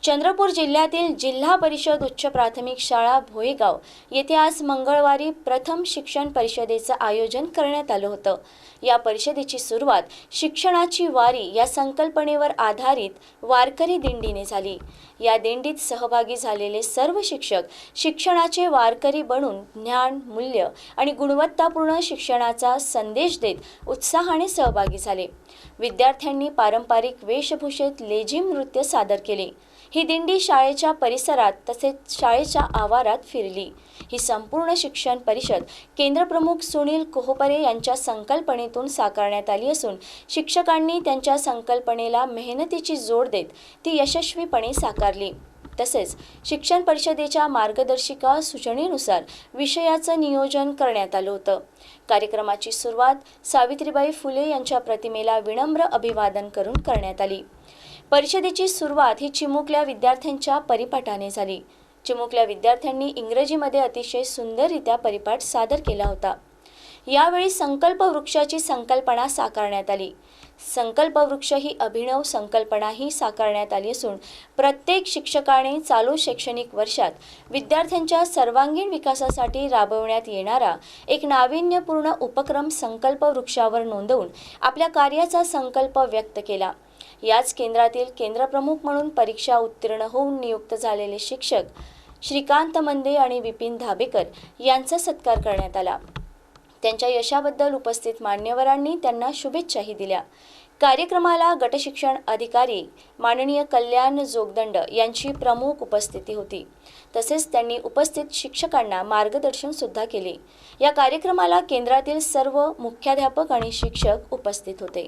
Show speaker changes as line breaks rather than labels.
चंद्रपूर जिल्ह्यातील जिल्हा परिषद उच्च प्राथमिक शाळा भोईगाव येथे आज मंगळवारी प्रथम शिक्षण परिषदेचं आयोजन करण्यात आलं होतं। या परिषदेची सुरुवात शिक्षणाची वारी या संकल्पनेवर आधारित वारकरी दिंडीने झाली। या दिंडीत सहभागी झालेले सर्व शिक्षक शिक्षणाचे वारकरी बनून ज्ञान, मूल्य आणि गुणवत्तापूर्ण शिक्षणाचा संदेश देत उत्साहाने सहभागी झाले। विद्यार्थ्यांनी पारंपरिक वेशभूषेत लेझिम नृत्य सादर केले। ही दिंडी शाळेच्या परिसरात तसेच शाळेच्या आवारात फिरली। ही संपूर्ण शिक्षण परिषद केंद्रप्रमुख सुनील कोहपरे यांच्या संकल्पनेतून साकारण्यात आली असून शिक्षकांनी त्यांच्या संकल्पनेला मेहनतीची जोड देत ती यशस्वीपणे साकारली। तसेच शिक्षण परिषदेच्या मार्गदर्शिका सूचनेनुसार विषयाचं नियोजन करण्यात आलं होतं। कार्यक्रमाची सुरुवात सावित्रीबाई फुले यांच्या प्रतिमेला विनम्र अभिवादन करून करण्यात आली। परिषदेची सुरुवात ही चिमुकल्या विद्यार्थ्यांच्या परिपाठाने झाली। चिमुकल्या विद्यार्थ्यांनी इंग्रजीमध्ये अतिशय सुंदररित्या परिपाठ सादर केला होता। यावेळी संकल्प वृक्षाची संकल्पना साकारण्यात आली। संकल्प वृक्ष ही अभिनव संकल्पनाही साकारण्यात आली असून प्रत्येक शिक्षकाने चालू शैक्षणिक वर्षात विद्यार्थ्यांच्या सर्वांगीण विकासासाठी राबवण्यात येणारा एक नाविन्यपूर्ण उपक्रम संकल्प वृक्षावर नोंदवून आपल्या कार्याचा संकल्प व्यक्त केला। याच केंद्रातील केंद्रप्रमुख म्हणून परीक्षा उत्तीर्ण होऊन नियुक्त झालेले शिक्षक श्रीकांत मंदे आणि विपिन धाबेकर यांचा सत्कार करण्यात आला। त्यांच्या यशाबद्दल उपस्थित मान्यवरांनी त्यांना शुभेच्छाही दिल्या। कार्यक्रमाला गटशिक्षण अधिकारी माननीय कल्याण जोगदंड यांची प्रमुख उपस्थिती होती। तसेच त्यांनी उपस्थित शिक्षकांना मार्गदर्शन सुद्धा केले। या कार्यक्रमाला केंद्रातील सर्व मुख्याध्यापक आणि शिक्षक उपस्थित होते।